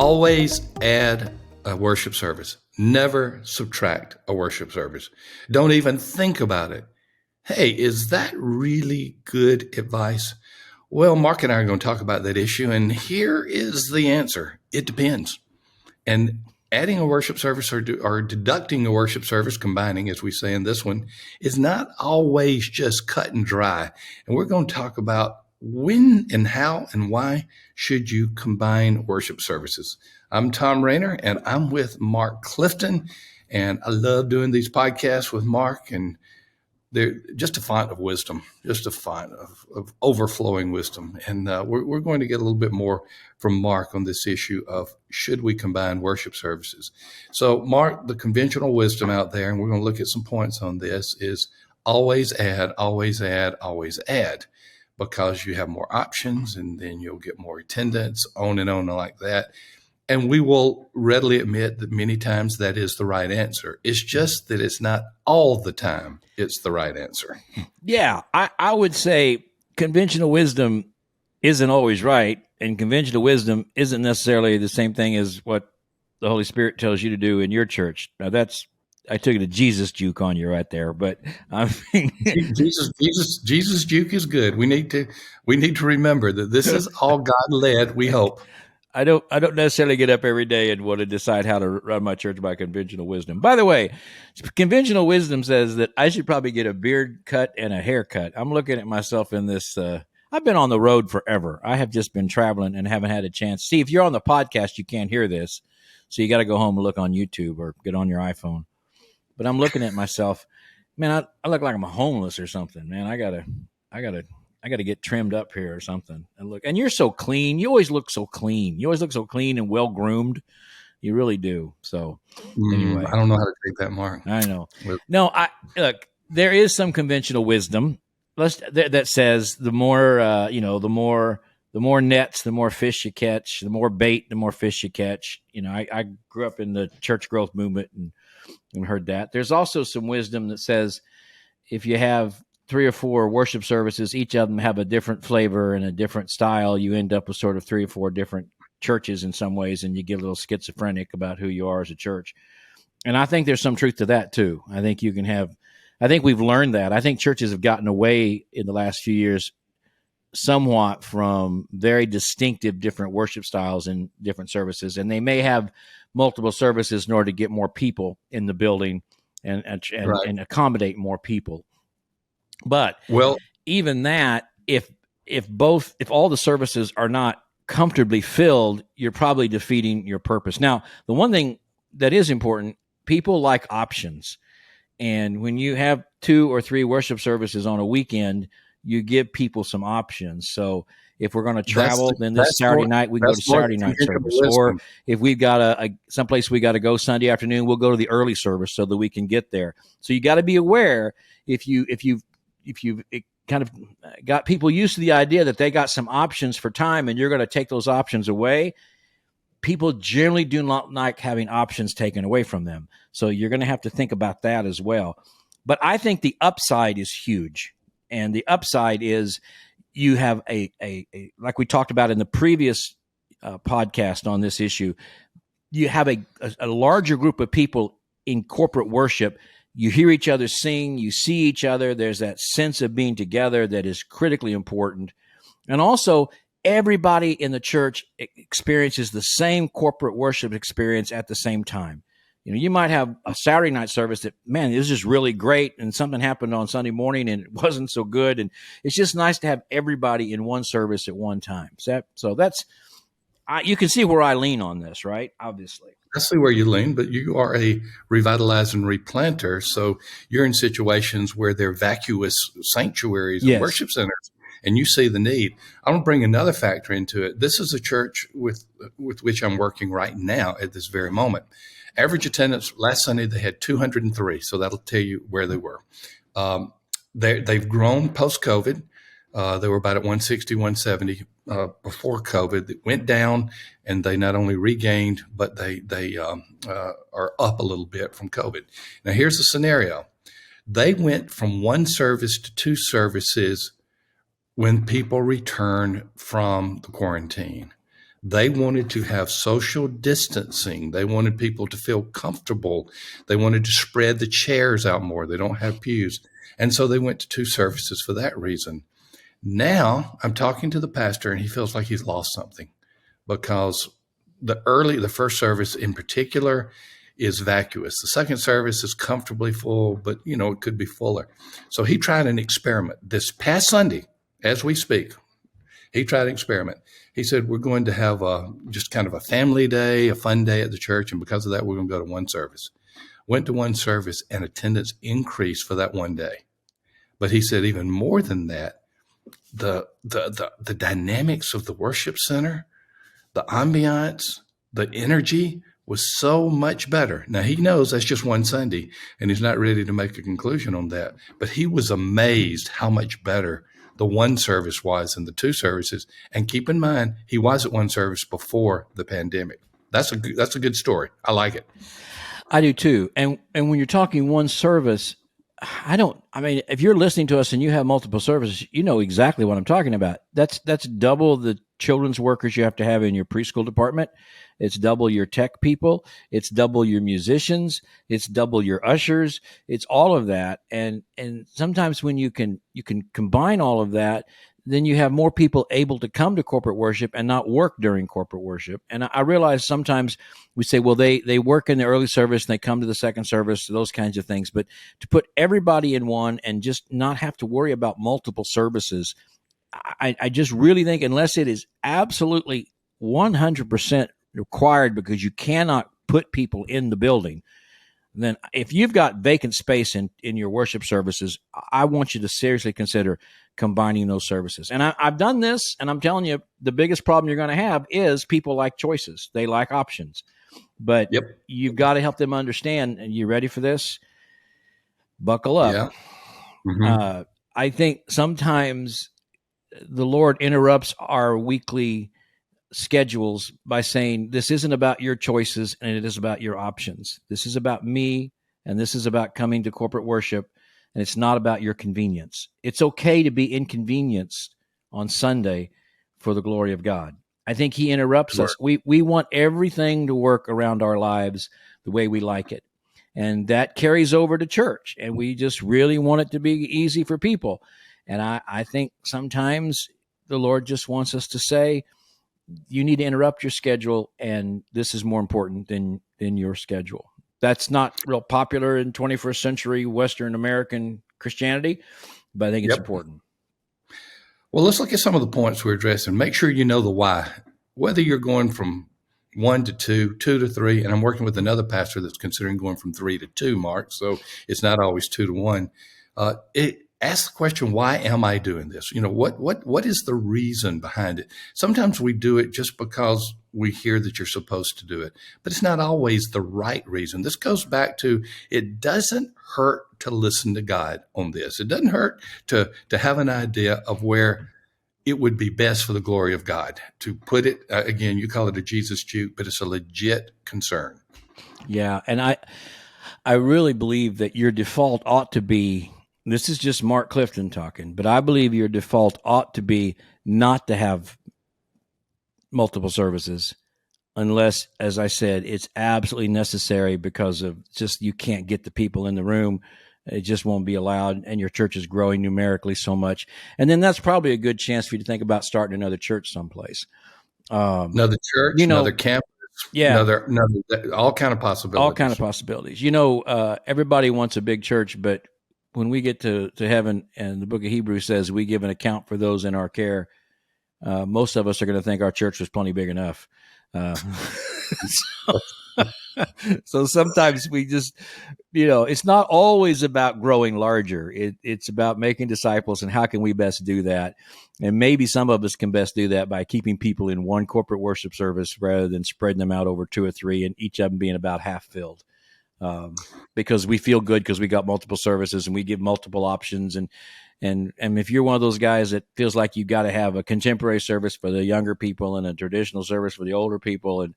Always add a worship service. Never subtract a worship service. Don't even think about it. Hey, is that really good advice? Well, Mark and I are going to talk about that issue, and here is the answer. It depends. And adding a worship service or deducting a worship service, combining, as we say in this one, is not always just cut and dry. And we're going to talk about when and how and why should you combine worship services. I'm Thom Rainer, and I'm with Mark Clifton, and I love doing these podcasts with Mark, and they're just a font of wisdom, just a font of overflowing wisdom. And we're going to get a little bit more from Mark on this issue of should we combine worship services. So, Mark, the conventional wisdom out there, and we're going to look at some points on this, is always add, always add, always add, because you have more options and then you'll get more attendance, on and like that. And we will readily admit that many times that is the right answer. It's just that it's not all the time it's the right answer. Yeah, I would say conventional wisdom isn't always right, and conventional wisdom isn't necessarily the same thing as what the Holy Spirit tells you to do in your church. Now I took it a Jesus juke on you right there, but I mean, Jesus juke is good. We need to remember that this is all God led. We hope. I don't necessarily get up every day and want to decide how to run my church by conventional wisdom. By the way, conventional wisdom says that I should probably get a beard cut and a haircut. I'm looking at myself in this. I've been on the road forever. I have just been traveling and haven't had a chance. See, if you're on the podcast, you can't hear this, so you got to go home and look on YouTube or get on your iPhone. But I'm looking at myself, man. I look like I'm homeless or something, man. I gotta get trimmed up here or something. And you're so clean. You always look so clean. You always look so clean and well groomed. You really do. So anyway, I don't know how to take that, Mark. I know. No, look. There is some conventional wisdom that says the more the more nets, the more fish you catch. The more bait, the more fish you catch. You know, I grew up in the church growth movement and heard that. There's also some wisdom that says if you have 3 or 4 worship services, each of them have a different flavor and a different style, you end up with sort of 3 or 4 different churches in some ways, and you get a little schizophrenic about who you are as a church. And I think there's some truth to that too. I think we've learned that. I think churches have gotten away in the last few years somewhat from very distinctive different worship styles in different services, and they may have multiple services in order to get more people in the building and accommodate more people. But even that, if all the services are not comfortably filled, you're probably defeating your purpose. Now, the one thing that is important, people like options. And when you have 2 or 3 worship services on a weekend, you give people some options. So if we're going to travel, then this Saturday night, we can go to Saturday night service. Or if we've got someplace we got to go Sunday afternoon, we'll go to the early service so that we can get there. So you got to be aware if you've kind of got people used to the idea that they got some options for time and you're going to take those options away, people generally do not like having options taken away from them. So you're going to have to think about that as well. But I think the upside is huge. And the upside is you have a like we talked about in the previous podcast on this issue, you have a larger group of people in corporate worship. You hear each other sing, you see each other. There's that sense of being together that is critically important. And also, everybody in the church experiences the same corporate worship experience at the same time. You know, you might have a Saturday night service that, man, this is really great, and something happened on Sunday morning and it wasn't so good. And it's just nice to have everybody in one service at one time. So that's you can see where I lean on this, right? Obviously. I see where you lean, but you are a revitalizer and replanter. So you're in situations where they're vacuous sanctuaries and worship centers, and you see the need. I'm going to bring another factor into it. This is a church with which I'm working right now at this very moment. Average attendance last Sunday, they had 203. So that'll tell you where they were. They've grown post-COVID. They were about at 160, 170 before COVID. It went down, and they not only regained, but they are up a little bit from COVID. Now, here's the scenario. They went from 1 service to 2 services when people return from the quarantine. They wanted to have social distancing. They wanted people to feel comfortable. They wanted to spread the chairs out more. They don't have pews. And so they went to two services for that reason. Now I'm talking to the pastor and he feels like he's lost something because the first service in particular is vacuous. The second service is comfortably full, but it could be fuller. So he tried an experiment this past Sunday as we speak. He tried an experiment. He said, we're going to have just kind of a family day, a fun day at the church. And because of that, we're going to go to one service. Went to one service and attendance increased for that one day. But he said even more than that, the dynamics of the worship center, the ambiance, the energy was so much better. Now he knows that's just one Sunday and he's not ready to make a conclusion on that, but he was amazed how much better the one service was than the two services. And keep in mind, he was at one service before the pandemic. That's a good story. I like it. I do too. And when you're talking one service, if you're listening to us and you have multiple services, you know exactly what I'm talking about. That's double the children's workers you have to have in your preschool department. It's double your tech people. It's double your musicians. It's double your ushers. It's all of that. And sometimes when you can combine all of that, then you have more people able to come to corporate worship and not work during corporate worship. And I realize sometimes we say, well, they work in the early service and they come to the second service, those kinds of things. But to put everybody in one and just not have to worry about multiple services, I just really think unless it is absolutely 100% required because you cannot put people in the building, then if you've got vacant space in your worship services, I want you to seriously consider combining those services. And I've done this, and I'm telling you, the biggest problem you're going to have is people like choices. They like options. But You've got to help them understand, and you ready for this? Buckle up. Yeah. Mm-hmm. I think sometimes the Lord interrupts our weekly schedules by saying, this isn't about your choices and it is about your options. This is about me, and this is about coming to corporate worship, and it's not about your convenience. It's okay to be inconvenienced on Sunday for the glory of God. I think he interrupts us. We want everything to work around our lives the way we like it. And that carries over to church, and we just really want it to be easy for people. And I think sometimes the Lord just wants us to say, you need to interrupt your schedule, and this is more important than your schedule. That's not real popular in 21st century Western American Christianity, but I think it's important. Well, let's look at some of the points we're addressing. Make sure you know the why. Whether you're going from 1 to 2, 2 to 3, and I'm working with another pastor that's considering going from 3 to 2, Mark, so it's not always 2 to 1. Ask the question, why am I doing this? What is the reason behind it? Sometimes we do it just because we hear that you're supposed to do it, but it's not always the right reason. This goes back to, it doesn't hurt to listen to God on this. It doesn't hurt to have an idea of where it would be best for the glory of God. To put it, again, you call it a Jesus juke, but it's a legit concern. Yeah, and I really believe that your default ought to be, this is just Mark Clifton talking, but I believe your default ought to be not to have multiple services unless, as I said, it's absolutely necessary because of just you can't get the people in the room. It just won't be allowed, and your church is growing numerically so much. And then that's probably a good chance for you to think about starting another church someplace. Another church, another campus. Yeah, another all kind of possibilities. All kind of possibilities. Everybody wants a big church, but when we get to heaven, and the book of Hebrews says we give an account for those in our care, most of us are going to think our church was plenty big enough. So sometimes we just, it's not always about growing larger. It's about making disciples, and how can we best do that? And maybe some of us can best do that by keeping people in one corporate worship service rather than spreading them out over 2 or 3, and each of them being about half filled. Because we feel good because we got multiple services and we give multiple options. And if you're one of those guys that feels like you got to have a contemporary service for the younger people and a traditional service for the older people, and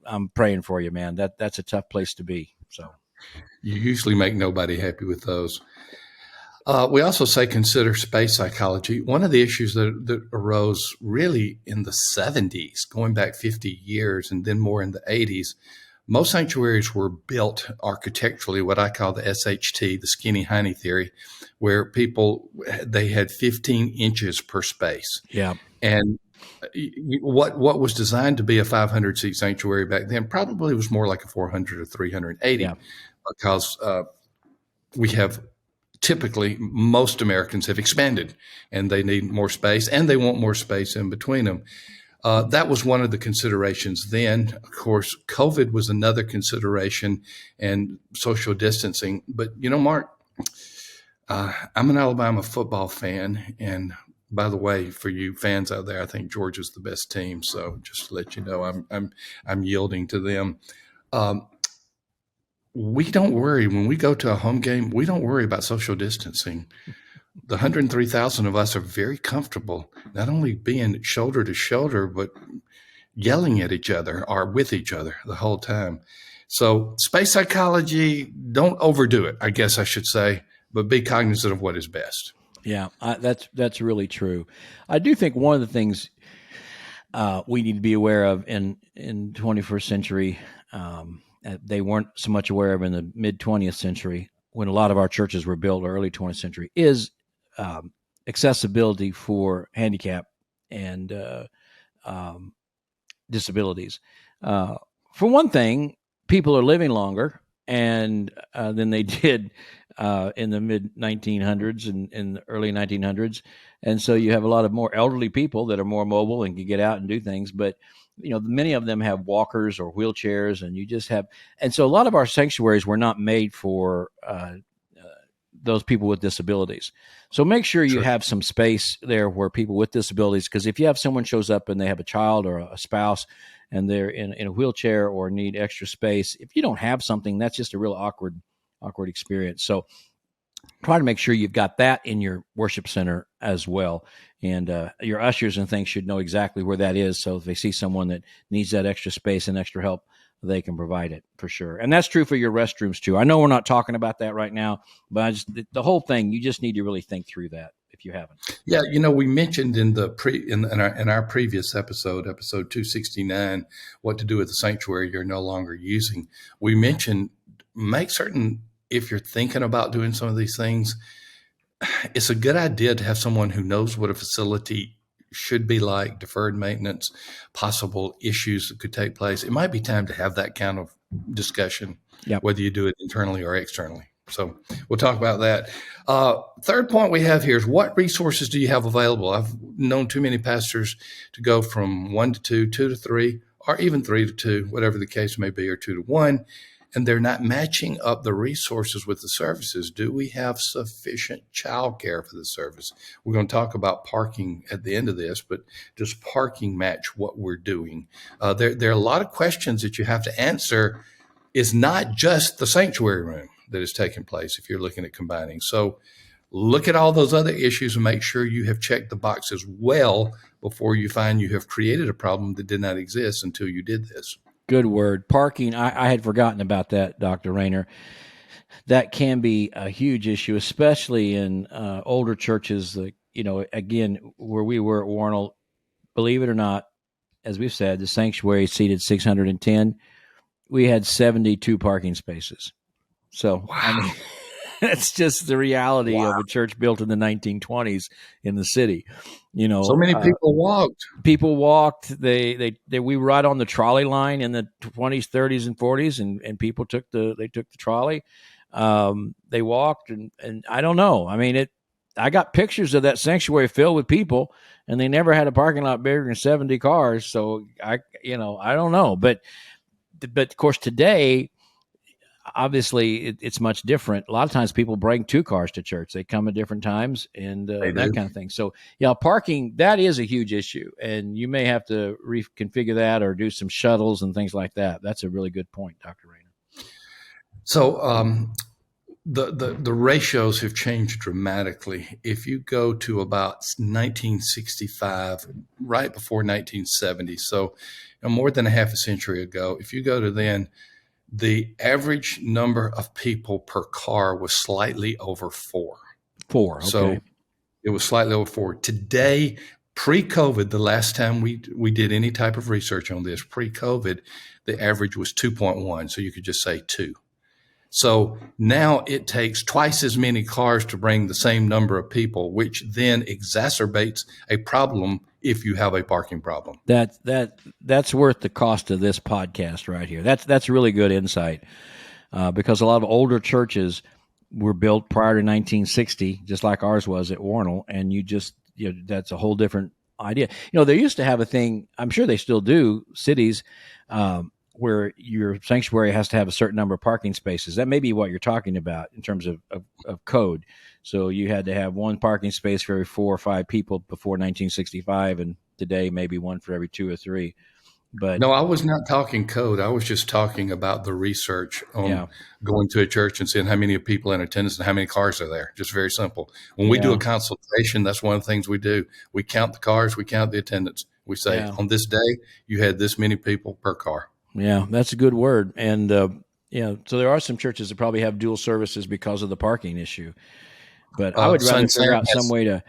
I'm praying for you, man. That's a tough place to be. So you usually make nobody happy with those. We also say consider space psychology. One of the issues that arose really in the 70s, going back 50 years, and then more in the 80s, most sanctuaries were built architecturally, what I call the SHT, the skinny hiney theory, where they had 15 inches per space. Yeah. And what was designed to be a 500 seat sanctuary back then probably was more like a 400 or 380 Yeah. because we have typically most Americans have expanded and they need more space and they want more space in between them. That was one of the considerations then. Of course, COVID was another consideration and social distancing. But, Mark, I'm an Alabama football fan. And by the way, for you fans out there, I think Georgia's the best team. So just to let you know, I'm yielding to them. We don't worry when we go to a home game. We don't worry about social distancing. The 103,000 of us are very comfortable, not only being shoulder to shoulder, but yelling at each other or with each other the whole time. So space psychology, don't overdo it, I guess I should say, but be cognizant of what is best. Yeah, that's really true. I do think one of the things we need to be aware of in 21st century, they weren't so much aware of in the mid 20th century when a lot of our churches were built, or early 20th century, is accessibility for handicap and disabilities. For one thing, people are living longer and than they did in the mid 1900s and in the early 1900s, and so you have a lot of more elderly people that are more mobile and can get out and do things. But many of them have walkers or wheelchairs, and so a lot of our sanctuaries were not made for those people with disabilities. So make sure you have some space there where people with disabilities, because if you have someone shows up and they have a child or a spouse and they're in a wheelchair or need extra space, if you don't have something, that's just a real awkward experience. So try to make sure you've got that in your worship center as well. And your ushers and things should know exactly where that is. So if they see someone that needs that extra space and extra help, they can provide it for sure. And that's true for your restrooms too. I know we're not talking about that right now, but the whole thing, you just need to really think through that if you haven't. Yeah, we mentioned in our previous episode 269, what to do with the sanctuary you're no longer using. We mentioned make certain, if you're thinking about doing some of these things, it's a good idea to have someone who knows what a facility should be like, deferred maintenance, possible issues that could take place. It might be time to have that kind of discussion, whether you do it internally or externally. So we'll talk about that. Third point we have here is, what resources do you have available? I've known too many pastors to go from 1 to 2, 2 to 3, or even 3 to 2, whatever the case may be, or 2 to 1. And they're not matching up the resources with the services. Do we have sufficient childcare for the service? We're going to talk about parking at the end of this, but does parking match what we're doing? There are a lot of questions that you have to answer. It's not just the sanctuary room that is taking place if you're looking at combining. So look at all those other issues and make sure you have checked the boxes well before you find you have created a problem that did not exist until you did this. Good word. Parking, I had forgotten about that, Dr. Rayner. That can be a huge issue, especially in older churches. Again, where we were at Warnell, believe it or not, as we've said, the sanctuary seated 610. We had 72 parking spaces. So, wow. I mean, that's just the reality of a church built in the 1920s in the city. So many people walked. People walked. We were right on the trolley line in the 20s, 30s, and 40s, and people took the trolley. They walked, and I don't know. I mean, I got pictures of that sanctuary filled with people, and they never had a parking lot bigger than 70 cars. So I don't know, but of course today, obviously it's much different. A lot of times people bring 2 cars to church. They come at different times and that kind of thing. So parking, that is a huge issue, and you may have to reconfigure that or do some shuttles and things like that. That's a really good point, Dr. Rayner. So the ratios have changed dramatically. If you go to about 1965, right before 1970, so more than a half a century ago, if you go to then, the average number of people per car was slightly over 4. 4. So Okay. it was slightly over 4. Today, pre-COVID, the last time we did any type of research on this, pre-COVID, the average was 2.1. So you could just say 2. So now it takes twice as many cars to bring the same number of people, which then exacerbates a problem if you have a parking problem. That's worth the cost of this podcast right here. That's really good insight, because a lot of older churches were built prior to 1960, just like ours was at Warnell, and that's a whole different idea. They used to have a thing. I'm sure they still do. Cities. Where your sanctuary has to have a certain number of parking spaces. That may be what you're talking about in terms of code. So you had to have one parking space for every 4 or 5 people before 1965, and today maybe one for every 2 or 3. But No, I was not talking code. I was just talking about the research yeah, on going to a church and seeing how many people in attendance and how many cars are there. Just very simple. When we do yeah, a consultation, that's one of the things we do. We count the cars, we count the attendance. We say, yeah, on this day, you had this many people per car. yeah. That's a good word. And so there are some churches that probably have dual services because of the parking issue. But I would rather Son figure Sam out some has, way to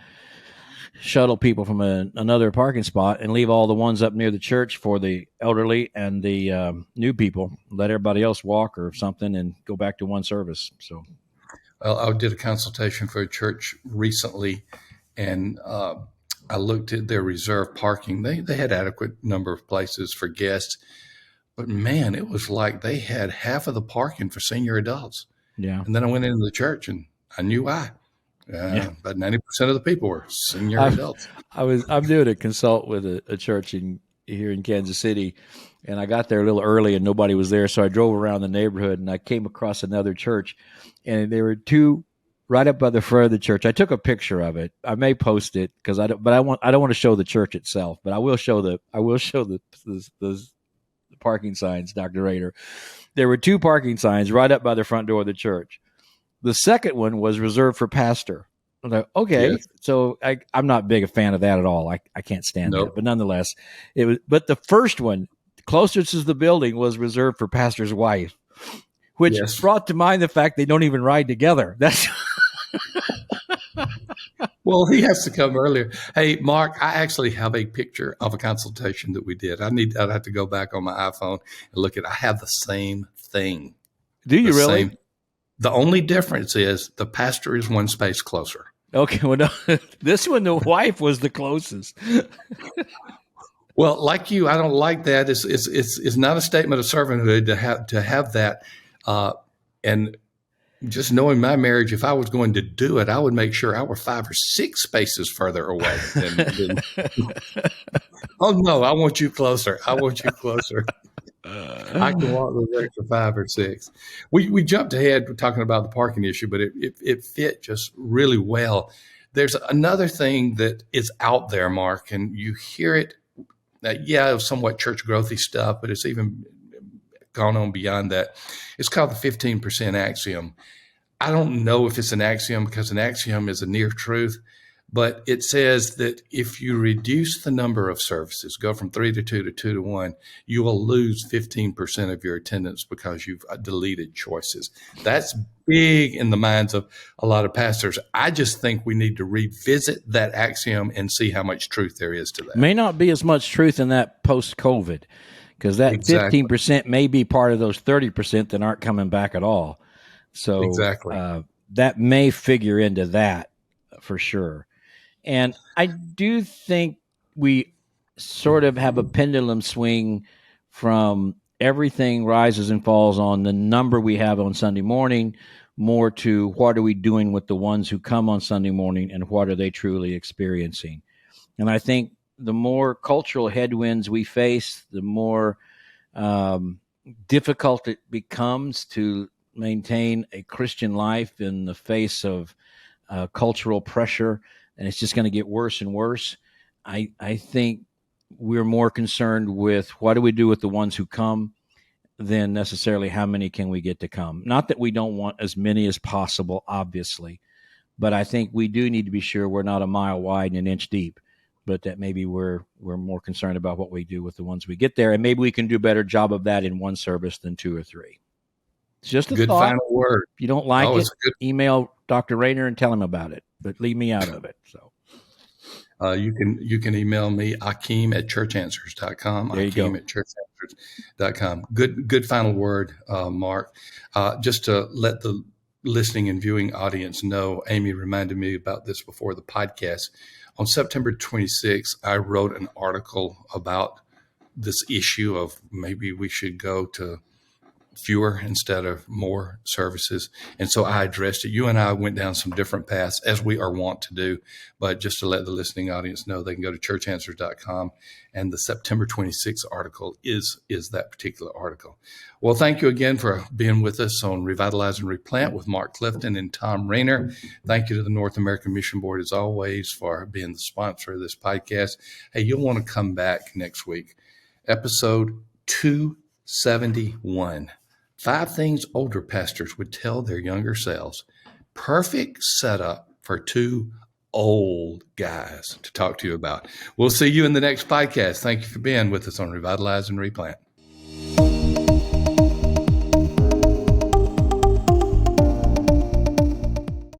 shuttle people from another parking spot and leave all the ones up near the church for the elderly and the new people. Let everybody else walk or something and go back to one service. So, I did a consultation for a church recently, and I looked at their reserve parking. They had adequate number of places for guests, but man, it was like they had half of the parking for senior adults. yeah, And then I went into the church and I knew why. yeah. About 90% of the people were senior I'm adults. I'm doing a consult with a church here in Kansas City, and I got there a little early and nobody was there, so I drove around the neighborhood and I came across another church, and there were 2 right up by the front of the church. I took a picture of it. I may post it because I don't want to show the church itself, but I will show the parking signs, Dr. Rader. There were 2 parking signs right up by the front door of the church. The second one was reserved for pastor. I'm like, okay, Yes. so I'm not big a fan of that at all. I can't stand that. Nope. But nonetheless, it was. But the first one, closest to the building, was reserved for pastor's wife, which Yes. brought to mind the fact they don't even ride together. That's Well, he has to come earlier. Hey, Mark, I actually have a picture of a consultation that we did. I'd have to go back on my iPhone and look at it. I have the same thing. do you The really? same. The only difference is the pastor is one space closer. Okay, well, no, this one, the wife was the closest. Well, like you, I don't like that. It's not a statement of servanthood to have that. And just knowing my marriage, if I was going to do it, I would make sure I were 5 or 6 spaces further away. Oh no, I want you closer. I want you closer. I can walk those extra 5 or 6. We jumped ahead talking about the parking issue, but it fit just really well. There's another thing that is out there, Mark, and you hear it. Somewhat church growthy stuff, but it's even gone on beyond that. It's called the 15% axiom. I don't know if it's an axiom because an axiom is a near truth, but it says that if you reduce the number of services, go from 3 to 2 to 2 to 1, you will lose 15% of your attendance because you've deleted choices. That's big in the minds of a lot of pastors. I just think we need to revisit that axiom and see how much truth there is to that. May not be as much truth in that post-COVID, because that Exactly. 15% may be part of those 30% that aren't coming back at all. So Exactly. that may figure into that for sure. And I do think we sort of have a pendulum swing from everything rises and falls on the number we have on Sunday morning, more to what are we doing with the ones who come on Sunday morning and what are they truly experiencing. And I think the more cultural headwinds we face, the more difficult it becomes to maintain a Christian life in the face of cultural pressure, and it's just going to get worse and worse. I think we're more concerned with what do we do with the ones who come than necessarily how many can we get to come. Not that we don't want as many as possible, obviously, but I think we do need to be sure we're not a mile wide and an inch deep, but that maybe we're more concerned about what we do with the ones we get there, and maybe we can do a better job of that in one service than 2 or 3. It's just a Good thought. final word. If you don't like Oh, it, it's a good. email Dr. Rayner and tell him about it, but leave me out of it. So you can email me, Axiom at churchanswers.com. There you Axiom go. at churchanswers.com. Good final word, Mark. Just to let the listening and viewing audience know, Amy reminded me about this before the podcast. On September 26th, I wrote an article about this issue of maybe we should go to fewer instead of more services. And so I addressed it. You and I went down some different paths, as we are wont to do. But just to let the listening audience know, they can go to churchanswers.com. And the September 26th article is that particular article. Well, thank you again for being with us on Revitalize and Replant with Mark Clifton and Thom Rayner. Thank you to the North American Mission Board, as always, for being the sponsor of this podcast. Hey, you'll want to come back next week. Episode 271. 5 things older pastors would tell their younger selves. Perfect setup for 2 old guys to talk to you about. We'll see you in the next podcast. Thank you for being with us on Revitalize and Replant.